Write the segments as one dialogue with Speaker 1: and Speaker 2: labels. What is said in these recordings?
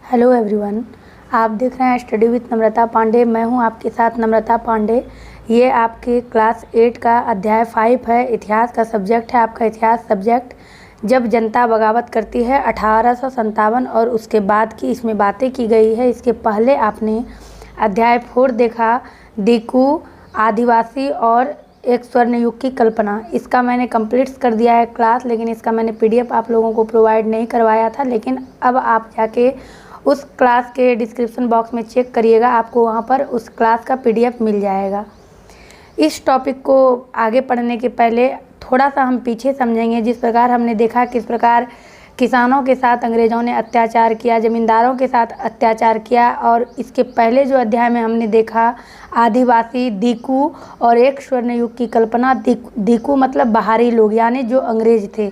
Speaker 1: Hello everyone, आप देख रहे हैं स्टडी विथ नम्रता पांडे। मैं हूं आपके साथ नम्रता पांडे। ये आपके क्लास 8 का अध्याय 5 है। इतिहास का सब्जेक्ट है आपका इतिहास सब्जेक्ट। जब जनता बगावत करती है 1857 और उसके बाद की इसमें बातें की गई है। इसके पहले आपने अध्याय 4 देखा, डीकू, आदिवासी और एक स्वर्ण युग की कल्पना। इसका मैंने कंप्लीट कर दिया है क्लास, लेकिन इसका मैंने पीडीएफ आप लोगों को प्रोवाइड नहीं करवाया था। लेकिन अब आप जाके उस क्लास के डिस्क्रिप्शन बॉक्स में चेक करिएगा, आपको वहाँ पर उस क्लास का पीडीएफ मिल जाएगा। इस टॉपिक को आगे पढ़ने के पहले थोड़ा सा हम पीछे समझेंगे। जिस प्रकार हमने देखा किस प्रकार किसानों के साथ अंग्रेज़ों ने अत्याचार किया, ज़मींदारों के साथ अत्याचार किया, और इसके पहले जो अध्याय में हमने देखा आदिवासी, दीकू और एक स्वर्ण युग की कल्पना। दीकू मतलब बाहरी लोग, यानी जो अंग्रेज थे।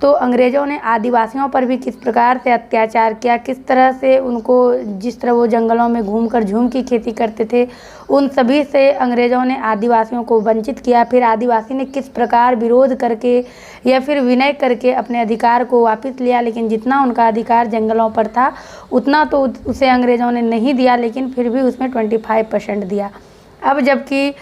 Speaker 1: तो अंग्रेज़ों ने आदिवासियों पर भी किस प्रकार से अत्याचार किया, किस तरह से उनको, जिस तरह वो जंगलों में घूमकर झूम की खेती करते थे, उन सभी से अंग्रेज़ों ने आदिवासियों को वंचित किया। फिर आदिवासी ने किस प्रकार विरोध करके या फिर विनय करके अपने अधिकार को वापस लिया। लेकिन जितना उनका अधिकार जंगलों पर था उतना तो उसे अंग्रेज़ों ने नहीं दिया, लेकिन फिर भी उसमें 25% दिया। अब जबकि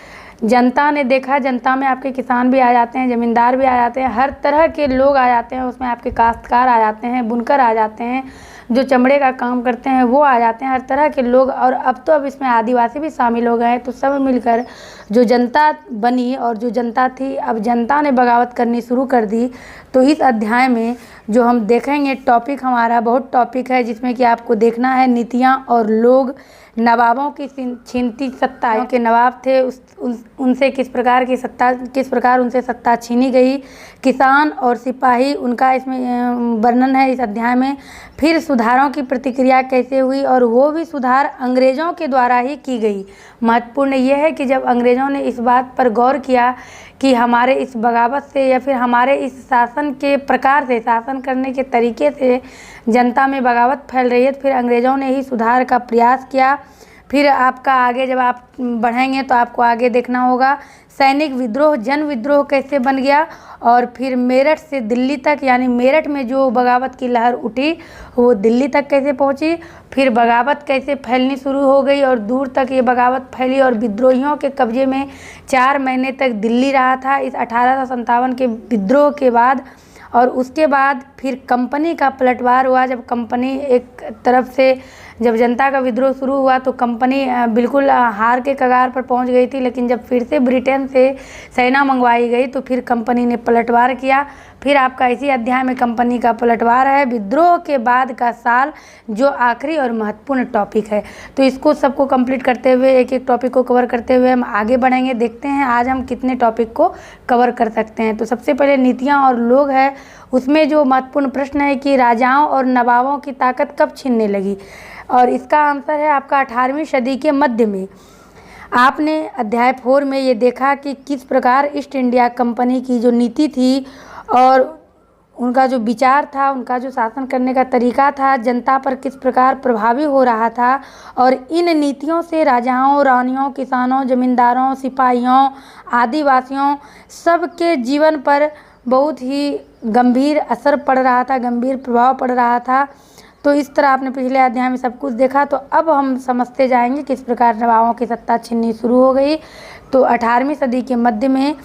Speaker 1: जनता ने देखा, जनता में आपके किसान भी आ जाते हैं, ज़मींदार भी आ जाते हैं, हर तरह के लोग आ जाते हैं। उसमें आपके काश्तकार आ जाते हैं, बुनकर आ जाते हैं, जो चमड़े का काम करते हैं वो आ जाते हैं, हर तरह के लोग। और अब इसमें आदिवासी भी शामिल हो गए। तो सब मिलकर जो जनता बनी और जो जनता थी, अब जनता ने बगावत करनी शुरू कर दी। तो इस अध्याय में जो हम देखेंगे टॉपिक, हमारा बहुत टॉपिक है, जिसमें कि आपको देखना है नीतियाँ और लोग, नवाबों की छीनती सत्ता, के नवाब थे उनसे किस प्रकार उनसे सत्ता छीनी गई, किसान और सिपाही, उनका इसमें वर्णन है इस अध्याय में। फिर सुधारों की प्रतिक्रिया कैसे हुई, और वो भी सुधार अंग्रेज़ों के द्वारा ही की गई। महत्वपूर्ण ये है कि जब अंग्रेज़ों ने इस बात पर गौर किया कि हमारे इस बगावत से या फिर हमारे इस शासन के प्रकार से, शासन करने के तरीके से जनता में बगावत फैल रही है, तो फिर अंग्रेज़ों ने ही सुधार का प्रयास किया। फिर आपका आगे जब आप बढ़ेंगे तो आपको आगे देखना होगा सैनिक विद्रोह, जन विद्रोह कैसे बन गया, और फिर मेरठ से दिल्ली तक, यानी मेरठ में जो बगावत की लहर उठी वो दिल्ली तक कैसे पहुंची, फिर बगावत कैसे फैलनी शुरू हो गई और दूर तक ये बगावत फैली, और विद्रोहियों के कब्जे में 4 महीने तक दिल्ली रहा था इस 1857 के विद्रोह के बाद। और उसके बाद फिर कंपनी का पलटवार हुआ। जब कंपनी एक तरफ से, जब जनता का विद्रोह शुरू हुआ तो कंपनी बिल्कुल हार के कगार पर पहुंच गई थी। लेकिन जब फिर से ब्रिटेन से सेना मंगवाई गई तो फिर कंपनी ने पलटवार किया। फिर आपका इसी अध्याय में कंपनी का पलटवार है, विद्रोह के बाद का साल, जो आखिरी और महत्वपूर्ण टॉपिक है। तो इसको सबको कंप्लीट करते हुए, एक एक टॉपिक को कवर करते हुए हम आगे बढ़ेंगे। देखते हैं आज हम कितने टॉपिक को कवर कर सकते हैं। तो सबसे पहले नीतियाँ और लोग है। उसमें जो महत्वपूर्ण प्रश्न है कि राजाओं और नवाबों की ताकत कब छिनने लगी, और इसका आंसर है आपका 18वीं सदी के मध्य में। आपने अध्याय 4 में ये देखा कि किस प्रकार ईस्ट इंडिया कंपनी की जो नीति थी और उनका जो विचार था, उनका जो शासन करने का तरीका था, जनता पर किस प्रकार प्रभावी हो रहा था। और इन नीतियों से राजाओं, रानियों, किसानों, ज़मींदारों, सिपाहियों, आदिवासियों सबके जीवन पर बहुत ही गंभीर असर पड़ रहा था, गंभीर प्रभाव पड़ रहा था। तो इस तरह आपने पिछले अध्याय में सब कुछ देखा। तो अब हम समझते जाएंगे किस प्रकार नवाबों की सत्ता छीननी शुरू हो गई। तो 18वीं सदी के मध्य में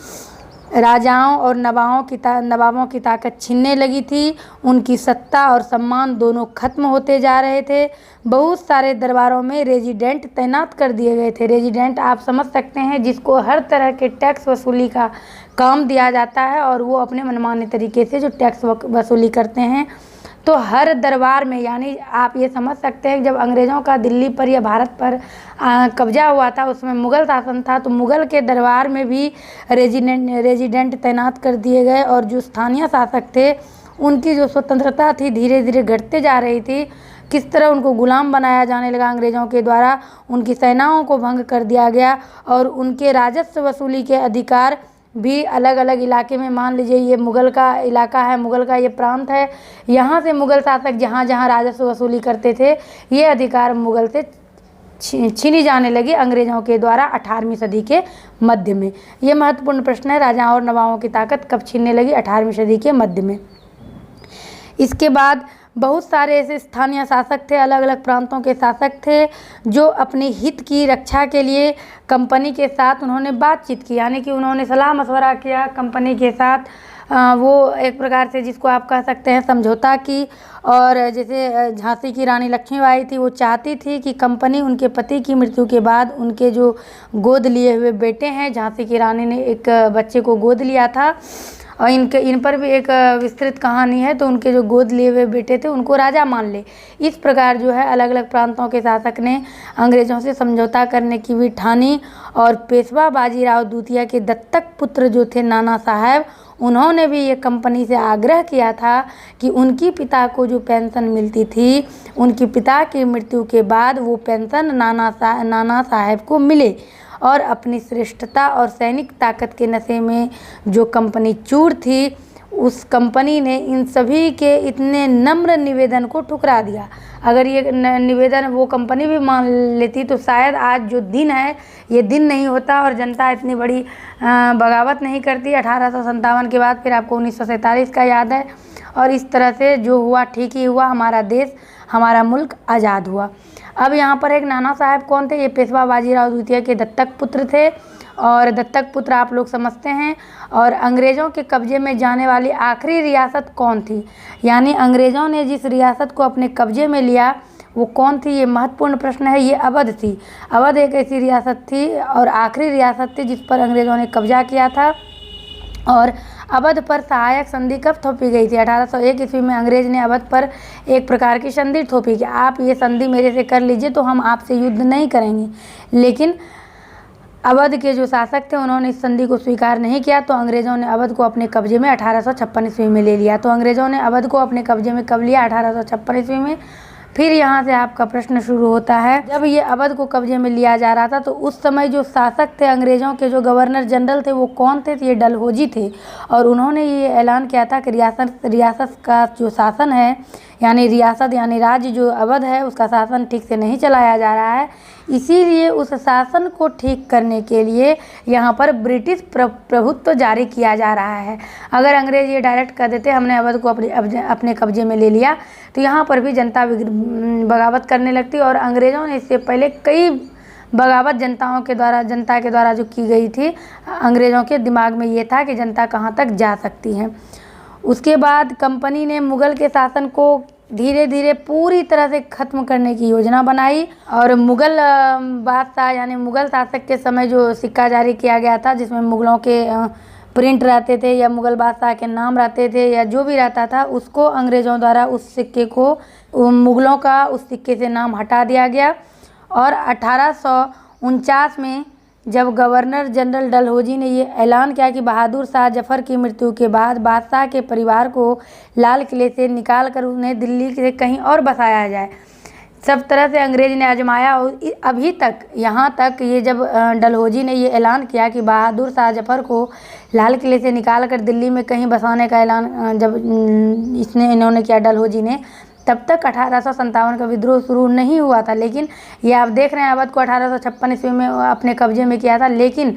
Speaker 1: राजाओं और नवाबों की ताकत छीनने लगी थी। उनकी सत्ता और सम्मान दोनों खत्म होते जा रहे थे। बहुत सारे दरबारों में रेजिडेंट तैनात कर दिए गए थे। रेजिडेंट आप समझ सकते हैं, जिसको हर तरह के टैक्स वसूली का काम दिया जाता है और वो अपने मनमाने तरीके से जो टैक्स वसूली करते हैं। तो हर दरबार में, यानी आप ये समझ सकते हैं जब अंग्रेज़ों का दिल्ली पर या भारत पर कब्जा हुआ था, उसमें मुग़ल शासन था, तो मुग़ल के दरबार में भी रेजिडेंट तैनात कर दिए गए। और जो स्थानीय शासक थे उनकी जो स्वतंत्रता थी धीरे धीरे घटते जा रही थी। किस तरह उनको गुलाम बनाया जाने लगा अंग्रेज़ों के द्वारा, उनकी सेनाओं को भंग कर दिया गया और उनके राजस्व वसूली के अधिकार भी अलग अलग इलाके में, मान लीजिए ये मुग़ल का इलाका है, मुग़ल का ये प्रांत है, यहाँ से मुग़ल शासक जहाँ जहाँ राजस्व वसूली करते थे, ये अधिकार मुग़ल से छीनी जाने लगी अंग्रेज़ों के द्वारा 18वीं सदी के मध्य में। ये महत्वपूर्ण प्रश्न है, राजाओं और नवाबों की ताकत कब छीनने लगी? 18वीं सदी के मध्य में। इसके बाद बहुत सारे ऐसे स्थानीय शासक थे, अलग अलग प्रांतों के शासक थे, जो अपने हित की रक्षा के लिए कंपनी के साथ उन्होंने बातचीत की, यानी कि उन्होंने सलाह मशवरा किया कंपनी के साथ। वो एक प्रकार से जिसको आप कह सकते हैं समझौता की। और जैसे झांसी की रानी लक्ष्मीबाई थी, वो चाहती थी कि कंपनी उनके पति की मृत्यु के बाद उनके जो गोद लिए हुए बेटे हैं, झांसी की रानी ने एक बच्चे को गोद लिया था और इन पर भी एक विस्तृत कहानी है, तो उनके जो गोद लिए हुए बेटे थे उनको राजा मान ले। इस प्रकार जो है अलग अलग प्रांतों के शासक ने अंग्रेज़ों से समझौता करने की भी ठानी। और पेशवा बाजीराव द्वितीय के दत्तक पुत्र जो थे नाना साहब, उन्होंने भी ये कंपनी से आग्रह किया था कि उनकी पिता को जो पेंशन मिलती थी, उनकी पिता की मृत्यु के बाद वो पेंशन नाना साहब को मिले। और अपनी श्रेष्ठता और सैनिक ताकत के नशे में जो कंपनी चूर थी, उस कंपनी ने इन सभी के इतने नम्र निवेदन को ठुकरा दिया। अगर ये निवेदन वो कंपनी भी मान लेती तो शायद आज जो दिन है ये दिन नहीं होता और जनता इतनी बड़ी बगावत नहीं करती 1857 के बाद। फिर आपको 1947 का याद है। और इस तरह से जो हुआ ठीक ही हुआ, हमारा देश, हमारा मुल्क आज़ाद हुआ। अब यहाँ पर एक नाना साहब कौन थे? ये पेशवा बाजीराव द्वितीय के दत्तक पुत्र थे। और दत्तक पुत्र आप लोग समझते हैं। और अंग्रेज़ों के कब्जे में जाने वाली आखिरी रियासत कौन थी? यानी अंग्रेज़ों ने जिस रियासत को अपने कब्जे में लिया वो कौन थी? ये महत्वपूर्ण प्रश्न है। ये अवध थी। अवध एक ऐसी रियासत थी और आखिरी रियासत थी जिस पर अंग्रेज़ों ने कब्जा किया था। और अवध पर सहायक संधि कब थोपी गई थी? 1801 ईस्वी में अंग्रेज ने अवध पर एक प्रकार की संधि थोपी कि आप ये संधि मेरे से कर लीजिए तो हम आपसे युद्ध नहीं करेंगे। लेकिन अवध के जो शासक थे उन्होंने इस संधि को स्वीकार नहीं किया, तो अंग्रेज़ों ने अवध को अपने कब्जे में 1856 ईस्वी में ले लिया। तो अंग्रेज़ों ने अवध को अपने कब्जे में कब लिया? 1856 ईस्वी में। फिर यहाँ से आपका प्रश्न शुरू होता है, जब ये अवध को कब्जे में लिया जा रहा था तो उस समय जो शासक थे अंग्रेज़ों के, जो गवर्नर जनरल थे, वो कौन थे? तो ये डलहौजी थे। और उन्होंने ये ऐलान किया था कि रियासत का जो शासन है, यानी रियासत यानी राज्य जो अवध है, उसका शासन ठीक से नहीं चलाया जा रहा है। इसीलिए उस शासन को ठीक करने के लिए यहाँ पर ब्रिटिश प्रभुत्व जारी किया जा रहा है। अगर अंग्रेज ये डायरेक्ट कर देते हमने अवध को अपने कब्जे में ले लिया, तो यहाँ पर भी जनता बगावत करने लगती। और अंग्रेज़ों ने इससे पहले कई बगावत जनता के द्वारा जो की गई थी, अंग्रेज़ों के दिमाग में ये था कि जनता कहाँ तक जा सकती है। उसके बाद कंपनी ने मुग़ल के शासन को धीरे धीरे पूरी तरह से ख़त्म करने की योजना बनाई। और मुग़ल बादशाह यानी मुग़ल शासक के समय जो सिक्का जारी किया गया था, जिसमें मुग़लों के प्रिंट रहते थे या मुग़ल बादशाह के नाम रहते थे या जो भी रहता था, उसको अंग्रेज़ों द्वारा उस सिक्के को, मुग़लों का उस सिक्के से नाम हटा दिया गया। और 1849 में जब गवर्नर जनरल डलहौजी ने ये ऐलान किया कि बहादुर शाह जफ़र की मृत्यु के बाद बादशाह के परिवार को लाल किले से निकाल कर उन्हें दिल्ली से कहीं और बसाया जाए, सब तरह से अंग्रेज ने आजमाया। और अभी तक, यहाँ तक ये जब डलहौजी ने ये ऐलान किया कि बहादुर शाह जफ़र को लाल किले से निकाल कर दिल्ली में कहीं बसाने का ऐलान जब इन्होंने किया डलहौजी ने, तब तक 1857 का विद्रोह शुरू नहीं हुआ था। लेकिन ये आप देख रहे हैं, अवध को 1856 ईस्वी में अपने कब्जे में किया था। लेकिन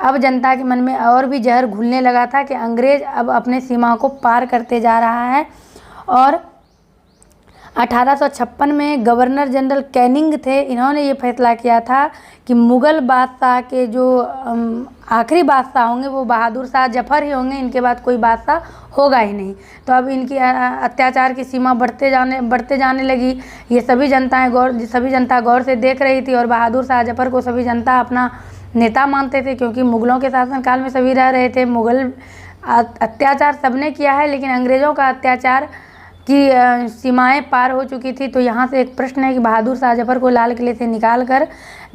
Speaker 1: अब जनता के मन में और भी जहर घुलने लगा था कि अंग्रेज अब अपने सीमा को पार करते जा रहा है। और 1856 में गवर्नर जनरल कैनिंग थे, इन्होंने ये फैसला किया था कि मुग़ल बादशाह के जो आखिरी बादशाह होंगे वो बहादुर शाह जफ़र ही होंगे, इनके बाद कोई बादशाह होगा ही नहीं। तो अब इनकी अत्याचार की सीमा बढ़ते जाने लगी। ये सभी जनता गौर से देख रही थी। और बहादुर शाह जफ़र को सभी जनता अपना नेता मानते थे, क्योंकि मुग़लों के शासनकाल में सभी रह रहे थे। मुग़ल अत्याचार सबने किया है, लेकिन अंग्रेज़ों का अत्याचार की सीमाएं पार हो चुकी थी। तो यहाँ से एक प्रश्न है कि बहादुर शाह जफ़र को लाल किले से निकालकर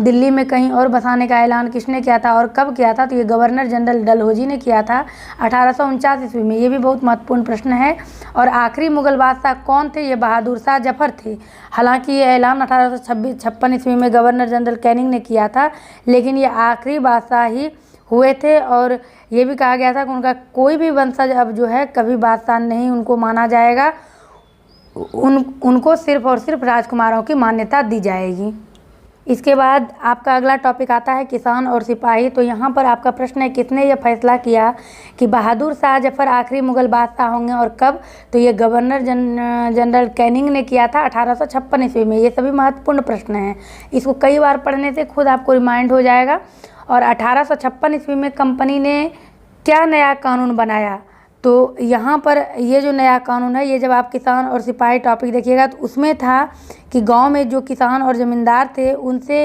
Speaker 1: दिल्ली में कहीं और बसाने का ऐलान किसने किया था और कब किया था? तो ये गवर्नर जनरल डलहौजी ने किया था 1849 ईस्वी में। ये भी बहुत महत्वपूर्ण प्रश्न है। और आखिरी मुग़ल बादशाह कौन थे? ये बहादुर शाह जफ़र थे। हालांकि ये ऐलान 1856 ईस्वी में गवर्नर जनरल कैनिंग ने किया था, लेकिन ये आखिरी बादशाह ही हुए थे। और ये भी कहा गया था कि उनका कोई भी वंशज अब जो है कभी बादशाह नहीं उनको माना जाएगा, उनको सिर्फ और सिर्फ राजकुमारों की मान्यता दी जाएगी। इसके बाद आपका अगला टॉपिक आता है किसान और सिपाही। तो यहाँ पर आपका प्रश्न है, किसने यह फैसला किया कि बहादुर शाह जफर आखिरी मुगल बादशाह होंगे और कब? तो ये गवर्नर जनरल कैनिंग ने किया था 1856 ईस्वी में। ये सभी महत्वपूर्ण प्रश्न हैं, इसको कई बार पढ़ने से खुद आपको रिमाइंड हो जाएगा। और 1856 ईस्वी में कंपनी ने क्या नया कानून बनाया? तो यहाँ पर ये जो नया कानून है, ये जब आप किसान और सिपाही टॉपिक देखिएगा तो उसमें था कि गांव में जो किसान और ज़मींदार थे उनसे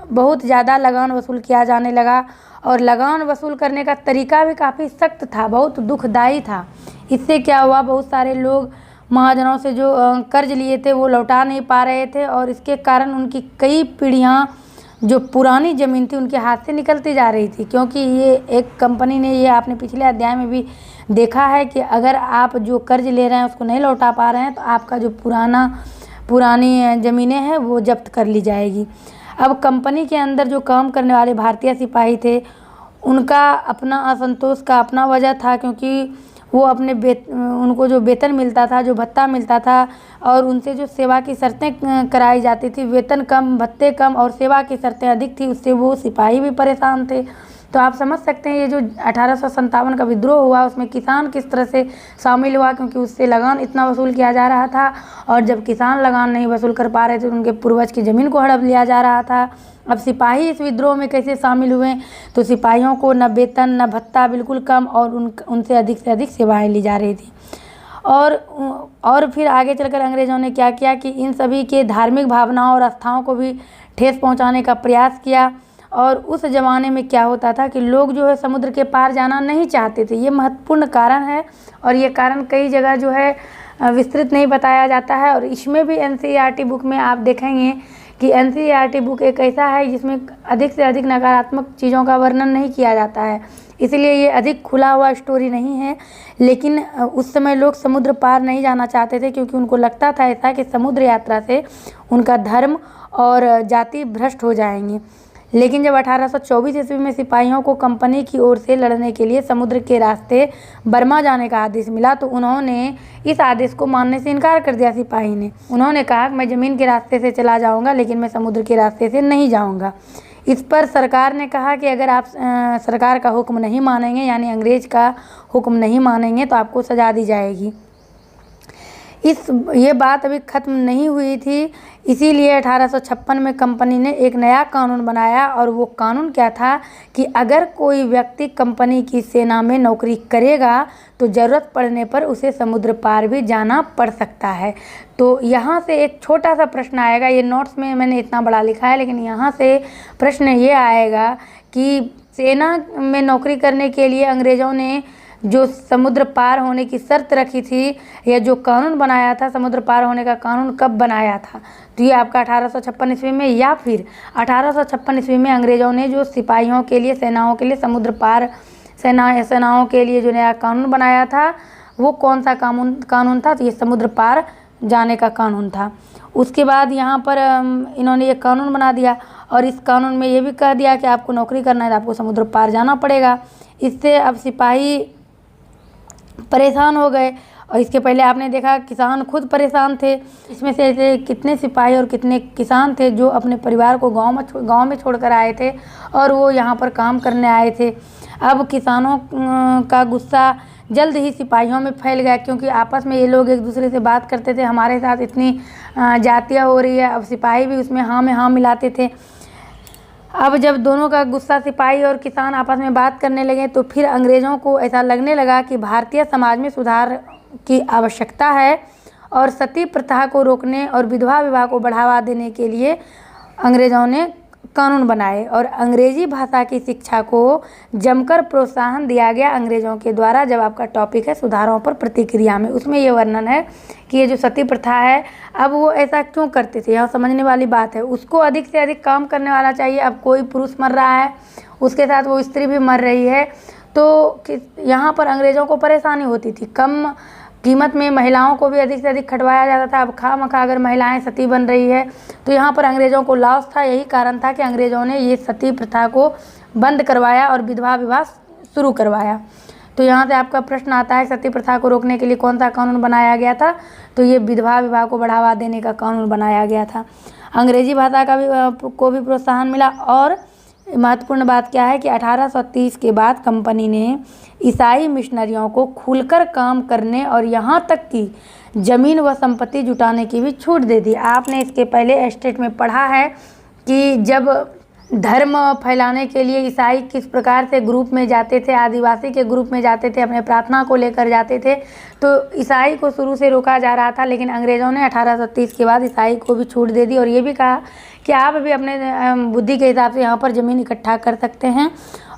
Speaker 1: बहुत ज़्यादा लगान वसूल किया जाने लगा और लगान वसूल करने का तरीका भी काफ़ी सख्त था, बहुत दुखदाई था। इससे क्या हुआ, बहुत सारे लोग महाजनों से जो कर्ज लिए थे वो लौटा नहीं पा रहे थे और इसके कारण उनकी कई पीढ़ियाँ जो पुरानी ज़मीन थी उनके हाथ से निकलती जा रही थी। क्योंकि ये एक कंपनी ने, ये आपने पिछले अध्याय में भी देखा है कि अगर आप जो कर्ज ले रहे हैं उसको नहीं लौटा पा रहे हैं तो आपका जो पुरानी ज़मीनें हैं वो जब्त कर ली जाएगी। अब कंपनी के अंदर जो काम करने वाले भारतीय सिपाही थे उनका अपना असंतोष का अपना वजह था, क्योंकि वो अपने उनको जो वेतन मिलता था, जो भत्ता मिलता था और उनसे जो सेवा की शर्तें कराई जाती थी, वेतन कम, भत्ते कम और सेवा की शर्तें अधिक थी, उससे वो सिपाही भी परेशान थे। तो आप समझ सकते हैं ये जो 1857 का विद्रोह हुआ उसमें किसान किस तरह से शामिल हुआ, क्योंकि उससे लगान इतना वसूल किया जा रहा था और जब किसान लगान नहीं वसूल कर पा रहे थे तो उनके पूर्वज की ज़मीन को हड़प लिया जा रहा था। अब सिपाही इस विद्रोह में कैसे शामिल हुए? तो सिपाहियों को न वेतन न भत्ता, बिल्कुल कम, और उनसे अधिक सेवाएं ली जा रही थी। और फिर आगे चलकर अंग्रेज़ों ने क्या किया कि इन सभी के धार्मिक भावनाओं और आस्थाओं को भी ठेस पहुंचाने का प्रयास किया। और उस ज़माने में क्या होता था कि लोग जो है समुद्र के पार जाना नहीं चाहते थे। ये महत्वपूर्ण कारण है और ये कारण कई जगह जो है विस्तृत नहीं बताया जाता है। और इसमें भी एनसीईआरटी बुक में आप देखेंगे कि एनसीईआरटी बुक एक ऐसा है जिसमें अधिक से अधिक नकारात्मक चीज़ों का वर्णन नहीं किया जाता है, इसलिए ये अधिक खुला हुआ स्टोरी नहीं है। लेकिन उस समय लोग समुद्र पार नहीं जाना चाहते थे क्योंकि उनको लगता था ऐसा कि समुद्र यात्रा से उनका धर्म और जाति भ्रष्ट हो जाएंगे। लेकिन जब 1824 ईस्वी में सिपाहियों को कंपनी की ओर से लड़ने के लिए समुद्र के रास्ते बर्मा जाने का आदेश मिला तो उन्होंने इस आदेश को मानने से इनकार कर दिया। सिपाही ने उन्होंने कहा कि मैं ज़मीन के रास्ते से चला जाऊंगा लेकिन मैं समुद्र के रास्ते से नहीं जाऊंगा। इस पर सरकार ने कहा कि अगर आप सरकार का हुक्म नहीं मानेंगे, यानी अंग्रेज का हुक्म नहीं मानेंगे, तो आपको सजा दी जाएगी। ये बात अभी ख़त्म नहीं हुई थी, इसीलिए 1856 में कंपनी ने एक नया कानून बनाया। और वो कानून क्या था कि अगर कोई व्यक्ति कंपनी की सेना में नौकरी करेगा तो ज़रूरत पड़ने पर उसे समुद्र पार भी जाना पड़ सकता है। तो यहाँ से एक छोटा सा प्रश्न आएगा, ये नोट्स में मैंने इतना बड़ा लिखा है, लेकिन यहाँ से प्रश्न ये आएगा कि सेना में नौकरी करने के लिए अंग्रेज़ों ने जो समुद्र पार होने की शर्त रखी थी या जो कानून बनाया था, समुद्र पार होने का कानून कब बनाया था? तो ये आपका 1856 ईस्वी में, या फिर 1856 ईस्वी में अंग्रेज़ों ने जो सिपाहियों के लिए, सेनाओं के लिए समुद्र पार सेनाओं के लिए जो नया कानून बनाया था वो कौन सा कानून था? तो ये समुद्र पार जाने का कानून था। उसके बाद यहाँ पर इन्होंने ये कानून बना दिया और इस कानून में ये भी कह दिया कि आपको नौकरी करना है तो आपको समुद्र पार जाना पड़ेगा। इससे अब सिपाही परेशान हो गए और इसके पहले आपने देखा किसान खुद परेशान थे। इसमें से ऐसे कितने सिपाही और कितने किसान थे जो अपने परिवार को गांव में छोड़कर आए थे और वो यहाँ पर काम करने आए थे। अब किसानों का गुस्सा जल्द ही सिपाहियों में फैल गया, क्योंकि आपस में ये लोग एक दूसरे से बात करते थे, हमारे साथ इतनी जातियाँ हो रही है। अब सिपाही भी उसमें हाँ में हाँ मिलाते थे। अब जब दोनों का गुस्सा, सिपाही और किसान आपस में बात करने लगे, तो फिर अंग्रेज़ों को ऐसा लगने लगा कि भारतीय समाज में सुधार की आवश्यकता है और सती प्रथा को रोकने और विधवा विवाह को बढ़ावा देने के लिए अंग्रेज़ों ने कानून बनाए और अंग्रेज़ी भाषा की शिक्षा को जमकर प्रोत्साहन दिया गया अंग्रेज़ों के द्वारा। जब आपका टॉपिक है सुधारों पर प्रतिक्रिया में, उसमें ये वर्णन है कि ये जो सती प्रथा है, अब वो ऐसा क्यों करते थे, यहाँ समझने वाली बात है। उसको अधिक से अधिक काम करने वाला चाहिए। अब कोई पुरुष मर रहा है, उसके साथ वो स्त्री भी मर रही है, तो यहाँ पर अंग्रेज़ों को परेशानी होती थी। कम कीमत में महिलाओं को भी अधिक से अधिक खटवाया जाता था। अब खामखा अगर महिलाएं सती बन रही है तो यहाँ पर अंग्रेज़ों को लॉस था। यही कारण था कि अंग्रेज़ों ने ये सती प्रथा को बंद करवाया और विधवा विवाह शुरू करवाया। तो यहाँ से आपका प्रश्न आता है सती प्रथा को रोकने के लिए कौन सा कानून बनाया गया था, तो ये विधवा विवाह को बढ़ावा देने का कानून बनाया गया था। अंग्रेजी भाषा को भी प्रोत्साहन मिला। और महत्वपूर्ण बात क्या है कि 1830 के बाद कंपनी ने ईसाई मिशनरियों को खुलकर काम करने और यहाँ तक कि ज़मीन व संपत्ति जुटाने की भी छूट दे दी। आपने इसके पहले एस्टेट में पढ़ा है कि जब धर्म फैलाने के लिए ईसाई किस प्रकार से ग्रुप में जाते थे, आदिवासी के ग्रुप में जाते थे, अपने प्रार्थना को लेकर जाते थे, तो ईसाई को शुरू से रोका जा रहा था, लेकिन अंग्रेज़ों ने 1830 के बाद ईसाई को भी छूट दे दी और ये भी कहा कि आप भी अपने बुद्धि के हिसाब से यहाँ पर ज़मीन इकट्ठा कर सकते हैं।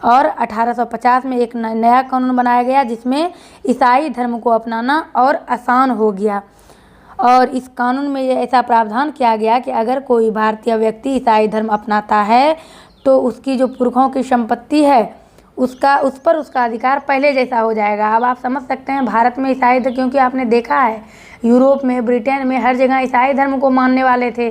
Speaker 1: और 1850 में एक नया कानून बनाया गया जिसमें ईसाई धर्म को अपनाना और आसान हो गया। और इस कानून में ये ऐसा प्रावधान किया गया कि अगर कोई भारतीय व्यक्ति ईसाई धर्म अपनाता है तो उसकी जो पुरखों की संपत्ति है उस पर उसका अधिकार पहले जैसा हो जाएगा। अब आप समझ सकते हैं भारत में ईसाई धर्म, क्योंकि आपने देखा है यूरोप में, ब्रिटेन में, हर जगह ईसाई धर्म को मानने वाले थे।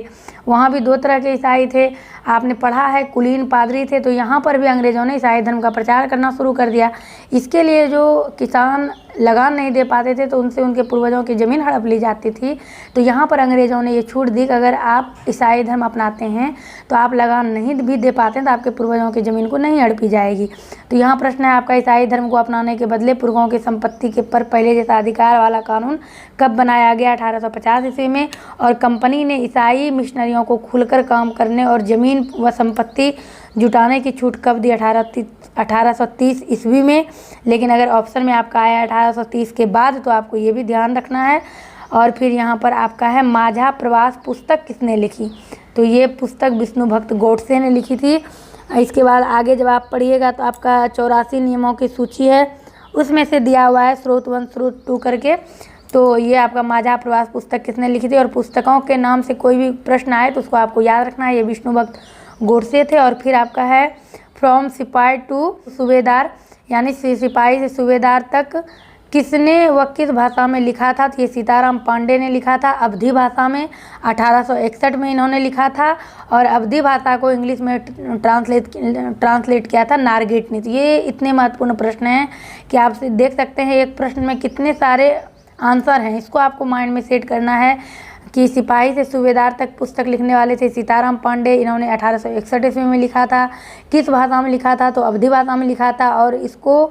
Speaker 1: वहाँ भी 2 तरह के ईसाई थे, आपने पढ़ा है, कुलीन पादरी थे। तो यहाँ पर भी अंग्रेज़ों ने ईसाई धर्म का प्रचार करना शुरू कर दिया। इसके लिए जो किसान लगान नहीं दे पाते थे तो उनसे उनके पूर्वजों की ज़मीन हड़प ली जाती थी। तो यहाँ पर अंग्रेज़ों ने ये छूट दी कि अगर आप ईसाई धर्म अपनाते हैं तो आप लगान नहीं भी दे पाते हैं तो आपके पूर्वजों की ज़मीन को नहीं हड़पी जाएगी। तो यहाँ प्रश्न है आपका, ईसाई धर्म को अपनाने के बदले पुरखों की संपत्ति के पर पहले जैसा अधिकार वाला कानून कब बनाया गया? 1850 ईस्वी में। और कंपनी ने ईसाई मिशनरियों को खुलकर काम करने और ज़मीन व संपत्ति जुटाने की छूट कब दी? 1830 ईस्वी में। लेकिन अगर ऑप्शन में आपका आया 1830 के बाद तो आपको ये भी ध्यान रखना है। और फिर यहाँ पर आपका है माझा प्रवास पुस्तक किसने लिखी? तो ये पुस्तक विष्णु भक्त गोडसे ने लिखी थी। इसके बाद आगे जब आप पढ़िएगा तो आपका 84 नियमों की सूची है, उसमें से दिया हुआ है स्रोत 1 स्रोत 2 करके। तो ये आपका माझा प्रवास पुस्तक किसने लिखी थी? और पुस्तकों के नाम से कोई भी प्रश्न आए तो उसको आपको याद रखना है, ये विष्णु भक्त गोडसे थे। और फिर आपका है फ्रॉम सिपाही टू सूबेदार, यानी सिपाही से सूबेदार तक किसने व किस भाषा में लिखा था? तो ये सीताराम पांडे ने लिखा था अवधी भाषा में। 1861 में इन्होंने लिखा था और अवधी भाषा को इंग्लिश में ट्रांसलेट किया था नारगेट ने। तो ये इतने महत्वपूर्ण प्रश्न हैं कि आप देख सकते हैं एक प्रश्न में कितने सारे आंसर हैं। इसको आपको माइंड में सेट करना है कि सिपाही से सूबेदार तक पुस्तक लिखने वाले थे सीताराम पांडे, इन्होंने 1861 ईस्वी में लिखा था। किस भाषा में लिखा था? तो अवधी भाषा में लिखा था। और इसको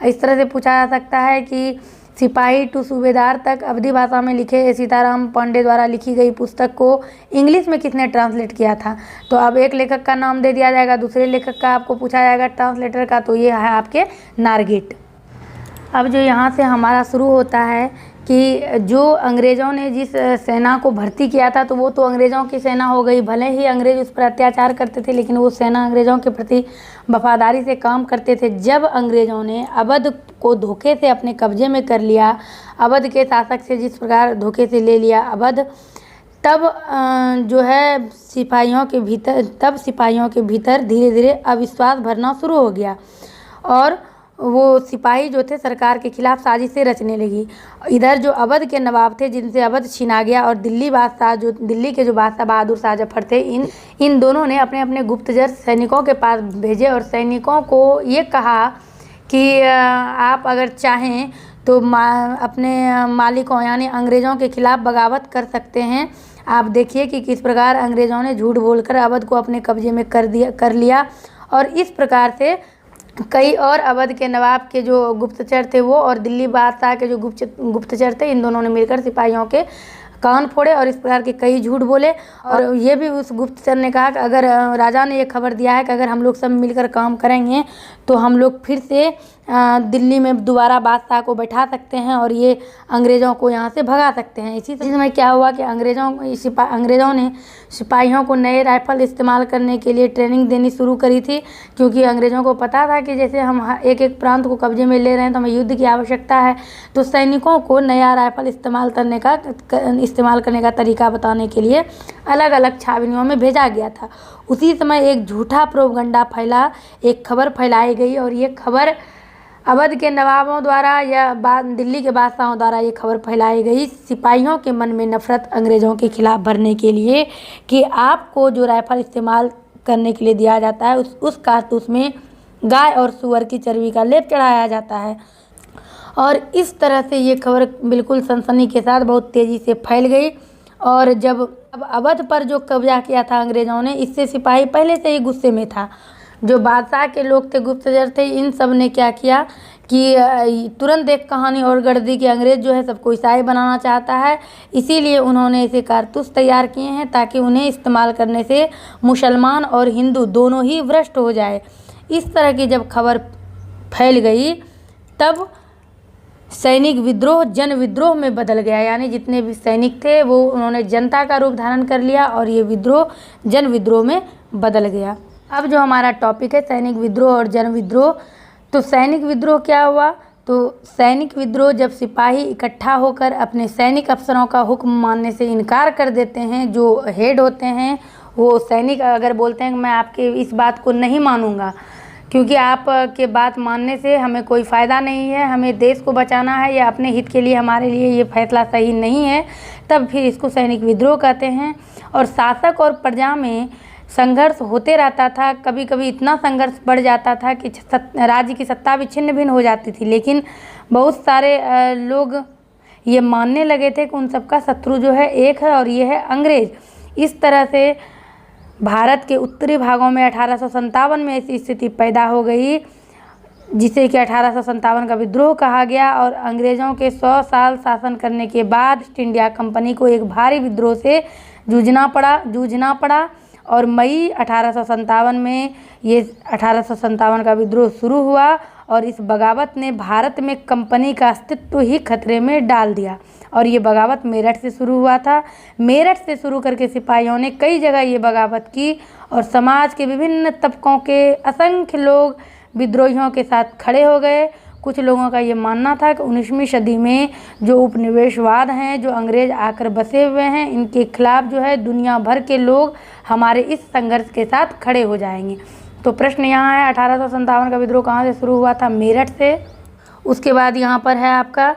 Speaker 1: इस तरह से पूछा जा सकता है कि सिपाही टू सूबेदार तक अवधी भाषा में लिखे सीताराम पांडे द्वारा लिखी गई पुस्तक को इंग्लिश में किसने ट्रांसलेट किया था? तो अब एक लेखक का नाम दे दिया जाएगा, दूसरे लेखक का आपको पूछा जाएगा ट्रांसलेटर का, तो ये है आपके नारगेट। अब जो यहाँ से हमारा शुरू होता है कि जो अंग्रेज़ों ने जिस सेना को भर्ती किया था तो वो तो अंग्रेज़ों की सेना हो गई। भले ही अंग्रेज़ उस पर अत्याचार करते थे लेकिन वो सेना अंग्रेज़ों के प्रति वफादारी से काम करते थे। जब अंग्रेज़ों ने अवध को धोखे से अपने कब्जे में कर लिया, अवध के शासक से जिस प्रकार धोखे से ले लिया अवध, तब जो है सिपाहियों के भीतर धीरे धीरे अविश्वास भरना शुरू हो गया और वो सिपाही जो थे सरकार के खिलाफ साजिशें रचने लगी। इधर जो अवध के नवाब थे जिनसे अवध छीना गया और दिल्ली के जो बादशाह बहादुर शाह जफर थे, इन दोनों ने अपने अपने गुप्तचर सैनिकों के पास भेजे और सैनिकों को ये कहा कि आप अगर चाहें तो अपने मालिकों यानी अंग्रेज़ों के खिलाफ बगावत कर सकते हैं। आप देखिए कि किस प्रकार अंग्रेज़ों ने झूठ बोलकर अवध को अपने कब्जे में कर लिया और इस प्रकार से कई और अवध के नवाब के जो गुप्तचर थे वो और दिल्ली बादशाह के जो गुप्तचर थे, इन दोनों ने मिलकर सिपाहियों के कान फोड़े और इस प्रकार के कई झूठ बोले। और ये भी उस गुप्तचर ने कहा कि अगर राजा ने ये खबर दिया है कि अगर हम लोग सब मिलकर काम करेंगे तो हम लोग फिर से दिल्ली में दोबारा बादशाह को बैठा सकते हैं और ये अंग्रेज़ों को यहाँ से भगा सकते हैं। इसी समय क्या हुआ कि अंग्रेज़ों ने सिपाहियों को नए राइफल इस्तेमाल करने के लिए ट्रेनिंग देनी शुरू करी थी, क्योंकि अंग्रेज़ों को पता था कि जैसे हम एक एक प्रांत को कब्जे में ले रहे हैं तो हमें युद्ध की आवश्यकता है। तो सैनिकों को नया राइफल इस्तेमाल करने का तरीका बताने के लिए अलग अलग छावनियों में भेजा गया था। उसी समय एक झूठा प्रोपगंडा फैला, एक खबर फैलाई गई और ये खबर अवध के नवाबों द्वारा या दिल्ली के बादशाहों द्वारा ये खबर फैलाई गई सिपाहियों के मन में नफरत अंग्रेज़ों के खिलाफ भरने के लिए कि आपको जो राइफल इस्तेमाल करने के लिए दिया जाता है उस कारतूस में गाय और सुअर की चर्बी का लेप चढ़ाया जाता है। और इस तरह से ये खबर बिल्कुल सनसनी के साथ बहुत तेज़ी से फैल गई। और जब अब अवध पर जो कब्जा किया था अंग्रेज़ों ने, इससे सिपाही पहले से ही गुस्से में था। जो बादशाह के लोग थे, गुप्तचर थे, इन सब ने क्या किया कि तुरंत एक कहानी और गढ़ दी कि अंग्रेज़ जो है सबको ईसाई बनाना चाहता है, इसीलिए उन्होंने ऐसे कारतूस तैयार किए हैं ताकि उन्हें इस्तेमाल करने से मुसलमान और हिंदू दोनों ही भ्रष्ट हो जाए। इस तरह की जब खबर फैल गई तब सैनिक विद्रोह जन विद्रोह में बदल गया, यानी जितने भी सैनिक थे वो उन्होंने जनता का रूप धारण कर लिया और ये विद्रोह जन विद्रोह में बदल गया। अब जो हमारा टॉपिक है सैनिक विद्रोह और जन विद्रोह, तो सैनिक विद्रोह क्या हुआ? तो सैनिक विद्रोह जब सिपाही इकट्ठा होकर अपने सैनिक अफसरों का हुक्म मानने से इनकार कर देते हैं। जो हेड होते हैं वो सैनिक अगर बोलते हैं कि मैं आपके इस बात को नहीं मानूंगा क्योंकि आप के बात मानने से हमें कोई फ़ायदा नहीं है, हमें देश को बचाना है या अपने हित के लिए हमारे लिए ये फैसला सही नहीं है, तब फिर इसको सैनिक विद्रोह कहते हैं। और शासक और प्रजा में संघर्ष होते रहता था। कभी कभी इतना संघर्ष बढ़ जाता था कि राज्य की सत्ता भी छिन्न भिन्न हो जाती थी, लेकिन बहुत सारे लोग ये मानने लगे थे कि उन सबका शत्रु जो है एक है और ये है अंग्रेज़। इस तरह से भारत के उत्तरी भागों में 1857 में ऐसी स्थिति पैदा हो गई जिसे कि 1857 का विद्रोह कहा गया। और अंग्रेज़ों के 100 साल शासन करने के बाद ईस्ट इंडिया कंपनी को एक भारी विद्रोह से जूझना पड़ा और मई 1857 में ये 1857 का विद्रोह शुरू हुआ और इस बगावत ने भारत में कंपनी का अस्तित्व ही खतरे में डाल दिया। और ये बगावत मेरठ से शुरू हुआ था। मेरठ से शुरू करके सिपाहियों ने कई जगह ये बगावत की और समाज के विभिन्न तबकों के असंख्य लोग विद्रोहियों के साथ खड़े हो गए। कुछ लोगों का ये मानना था कि 19वीं सदी में जो उपनिवेशवाद हैं, जो अंग्रेज़ आकर बसे हुए हैं, इनके खिलाफ जो है दुनिया भर के लोग हमारे इस संघर्ष के साथ खड़े हो जाएंगे। तो प्रश्न यहाँ है 1857 का विद्रोह कहाँ से शुरू हुआ था? मेरठ से। उसके बाद यहाँ पर है आपका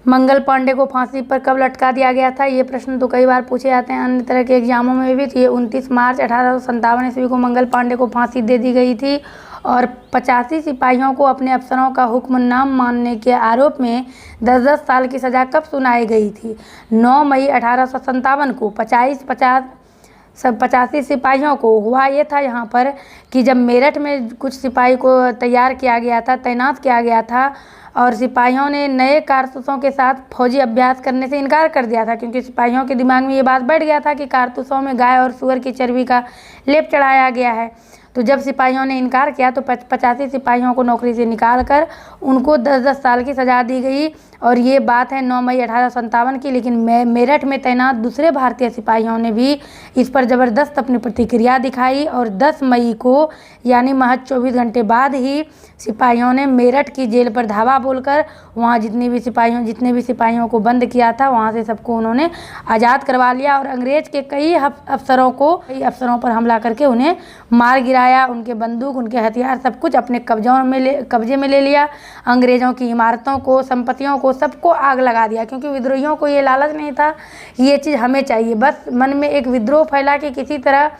Speaker 1: मंगल पांडे को फांसी पर कब लटका दिया गया था? ये प्रश्न तो कई बार पूछे जाते हैं अन्य तरह के एग्जामों में भी। तो ये 29 मार्च 1857 ईस्वी को मंगल पांडे को फांसी दे दी गई थी और 85 सिपाहियों को अपने अफसरों का हुक्म न मानने के आरोप में 10-10 साल की सज़ा कब सुनाई गई थी? 9 मई 1857 को 85 सिपाहियों को। हुआ ये था यहाँ पर कि जब मेरठ में कुछ सिपाही को तैयार किया गया था, तैनात किया गया था और सिपाहियों ने नए कारतूसों के साथ फौजी अभ्यास करने से इनकार कर दिया था क्योंकि सिपाहियों के दिमाग में ये बात बैठ गया था कि कारतूसों में गाय और सूअर की चर्बी का लेप चढ़ाया गया है। तो जब सिपाहियों ने इनकार किया तो 85 सिपाहियों को नौकरी से निकाल कर उनको 10-10 साल की सज़ा दी गई। और ये बात है 9 मई 1857 की। लेकिन मेरठ में तैनात दूसरे भारतीय सिपाहियों ने भी इस पर ज़बरदस्त अपनी प्रतिक्रिया दिखाई और 10 मई को यानी महज 24 घंटे बाद ही सिपाहियों ने मेरठ की जेल पर धावा बोलकर वहाँ जितने भी सिपाहियों को बंद किया था वहाँ से सबको उन्होंने आज़ाद करवा लिया और अंग्रेज़ के कई अफसरों पर हमला करके उन्हें मार गिराया। उनके बंदूक, उनके हथियार सब कुछ अपने कब्जे में ले लिया। अंग्रेज़ों की इमारतों को, संपत्तियों को, सबको आग लगा दिया क्योंकि विद्रोहियों को ये लालच नहीं था ये चीज़ हमें चाहिए। बस मन में एक विद्रोह फैला कि किसी तरह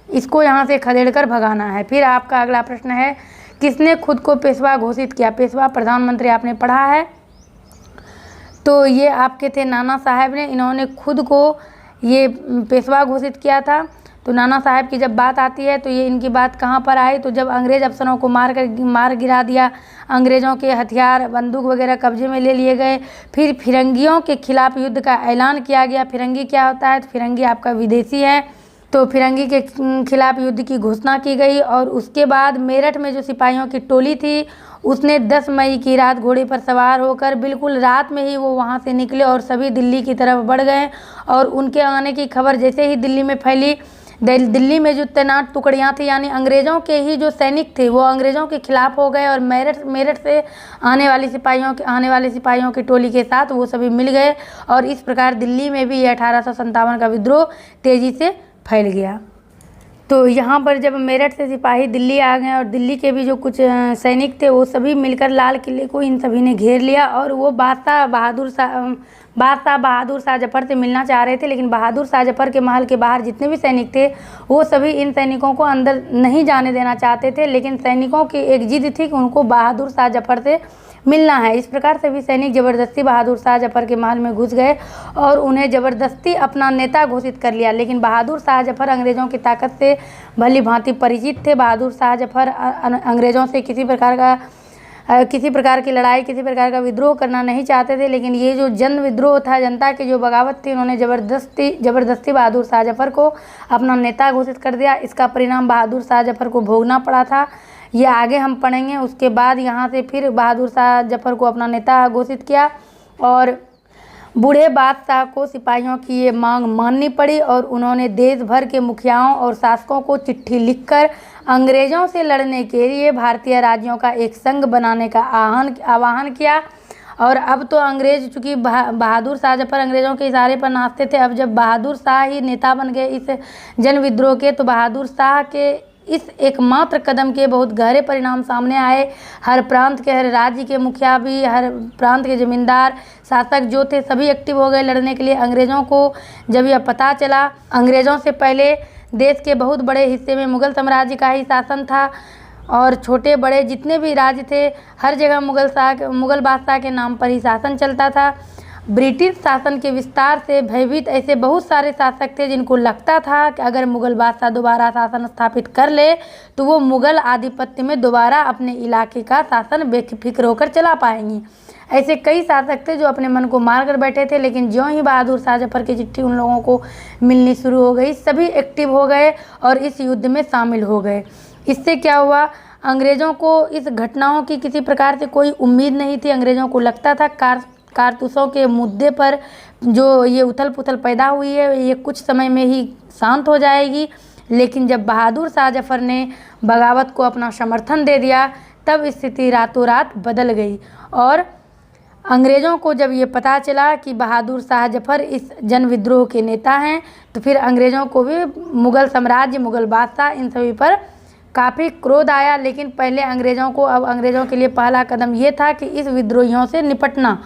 Speaker 1: इसको यहाँ से खदेड़ कर भगाना है। फिर आपका अगला प्रश्न है किसने खुद को पेशवा घोषित किया? पेशवा प्रधानमंत्री आपने पढ़ा है, तो ये आपके थे नाना साहब ने। इन्होंने खुद को ये पेशवा घोषित किया था। तो नाना साहब की जब बात आती है तो ये इनकी बात कहाँ पर आई? तो जब अंग्रेज़ अफसरों को मार गिरा दिया, अंग्रेज़ों के हथियार, बंदूक वगैरह कब्जे में ले लिए गए, फिर फिरंगियों के खिलाफ युद्ध का ऐलान किया गया। फिरंगी क्या होता है? तो फिरंगी आपका विदेशी है। तो फिरंगी के खिलाफ युद्ध की घोषणा की गई और उसके बाद मेरठ में जो सिपाहियों की टोली थी उसने 10 मई की रात घोड़े पर सवार होकर बिल्कुल रात में ही वो वहाँ से निकले और सभी दिल्ली की तरफ बढ़ गए। और उनके आने की खबर जैसे ही दिल्ली में फैली, दिल्ली में जो तैनात टुकड़ियाँ थी यानी अंग्रेज़ों के ही जो सैनिक थे वो अंग्रेज़ों के खिलाफ हो गए और मेरठ से आने वाले सिपाहियों की टोली के साथ वो सभी मिल गए और इस प्रकार दिल्ली में भी 1857 का विद्रोह तेज़ी से फैल गया। तो यहाँ पर जब मेरठ से सिपाही दिल्ली आ गए और दिल्ली के भी जो कुछ सैनिक थे वो सभी मिलकर लाल किले को इन सभी ने घेर लिया और वो बादशाह बहादुर शाह जफर से मिलना चाह रहे थे। लेकिन बहादुर शाह जफर के महल के बाहर जितने भी सैनिक थे वो सभी इन सैनिकों को अंदर नहीं जाने देना चाहते थे। लेकिन सैनिकों की एक जिद थी कि उनको बहादुर शाह जफर से मिलना है। इस प्रकार सभी सैनिक जबरदस्ती बहादुर शाह जफर के महल में घुस गए और उन्हें जबरदस्ती अपना नेता घोषित कर लिया। लेकिन बहादुर शाह जफर अंग्रेज़ों की ताकत से भली भांति परिचित थे। बहादुर शाह जफर अंग्रेज़ों से किसी प्रकार की लड़ाई, किसी प्रकार का विद्रोह करना नहीं चाहते थे। लेकिन ये जो जन विद्रोह था, जनता की जो बगावत थी, उन्होंने जबरदस्ती बहादुर शाह जफर को अपना नेता घोषित कर दिया। इसका परिणाम बहादुर शाह जफर को भोगना पड़ा था। ये आगे हम पढ़ेंगे। उसके बाद यहाँ से फिर बहादुर शाह जफर को अपना नेता घोषित किया और बूढ़े बादशाह को सिपाहियों की ये मांग माननी पड़ी और उन्होंने देश भर के मुखियाओं और शासकों को चिट्ठी लिखकर अंग्रेज़ों से लड़ने के लिए भारतीय राज्यों का एक संघ बनाने का आह्वान किया। और अब तो अंग्रेज़, चूँकि बहादुर शाह जफर अंग्रेज़ों के इशारे पर नाचते थे, अब जब बहादुर शाह ही नेता बन गए इस जन विद्रोह के, तो बहादुर शाह के इस एकमात्र कदम के बहुत गहरे परिणाम सामने आए। हर प्रांत के, हर राज्य के मुखिया भी, हर प्रांत के जमींदार, शासक जो थे, सभी एक्टिव हो गए लड़ने के लिए। अंग्रेज़ों को जब यह पता चला, अंग्रेज़ों से पहले देश के बहुत बड़े हिस्से में मुग़ल साम्राज्य का ही शासन था और छोटे बड़े जितने भी राज्य थे, हर जगह मुग़ल बादशाह के नाम पर ही शासन चलता था। ब्रिटिश शासन के विस्तार से भयभीत ऐसे बहुत सारे शासक थे जिनको लगता था कि अगर मुग़ल बादशाह दोबारा शासन स्थापित कर ले तो वो मुग़ल आधिपत्य में दोबारा अपने इलाके का शासन बेफिक्र होकर चला पाएंगी। ऐसे कई शासक थे जो अपने मन को मार कर बैठे थे। लेकिन ज्यों ही बहादुर शाह जफर की चिट्ठी उन लोगों को मिलनी शुरू हो गई, सभी एक्टिव हो गए और इस युद्ध में शामिल हो गए। इससे क्या हुआ, अंग्रेज़ों को इस घटनाओं की किसी प्रकार से कोई उम्मीद नहीं थी। अंग्रेज़ों को लगता था कारतूसों के मुद्दे पर जो ये उथल पुथल पैदा हुई है, ये कुछ समय में ही शांत हो जाएगी। लेकिन जब बहादुर शाह जफर ने बगावत को अपना समर्थन दे दिया, तब स्थिति रातों रात बदल गई। और अंग्रेज़ों को जब ये पता चला कि बहादुर शाह जफर इस जन विद्रोह के नेता हैं, तो फिर अंग्रेज़ों को भी मुग़ल साम्राज्य, मुग़ल बादशाह, इन सभी पर काफ़ी क्रोध आया। लेकिन पहले अंग्रेज़ों के लिए पहला कदम ये था कि इस विद्रोहियों से निपटना।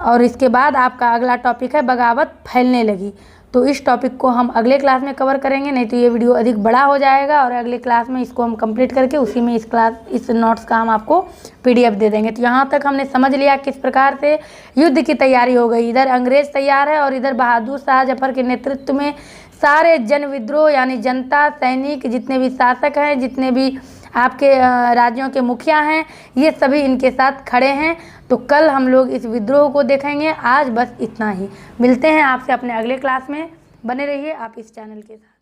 Speaker 1: और इसके बाद आपका अगला टॉपिक है बगावत फैलने लगी। तो इस टॉपिक को हम अगले क्लास में कवर करेंगे, नहीं तो ये वीडियो अधिक बड़ा हो जाएगा और अगले क्लास में इसको हम कंप्लीट करके उसी में इस नोट्स का हम आपको PDF दे देंगे। तो यहाँ तक हमने समझ लिया किस प्रकार से युद्ध की तैयारी हो गई। इधर अंग्रेज़ तैयार है और इधर बहादुर शाह जफर के नेतृत्व में सारे जन विद्रोह यानी जनता, सैनिक, जितने भी शासक हैं, जितने भी आपके राज्यों के मुखिया हैं, ये सभी इनके साथ खड़े हैं। तो कल हम लोग इस विद्रोह को देखेंगे। आज बस इतना ही। मिलते हैं आपसे अपने अगले क्लास में। बने रहिए आप इस चैनल के साथ।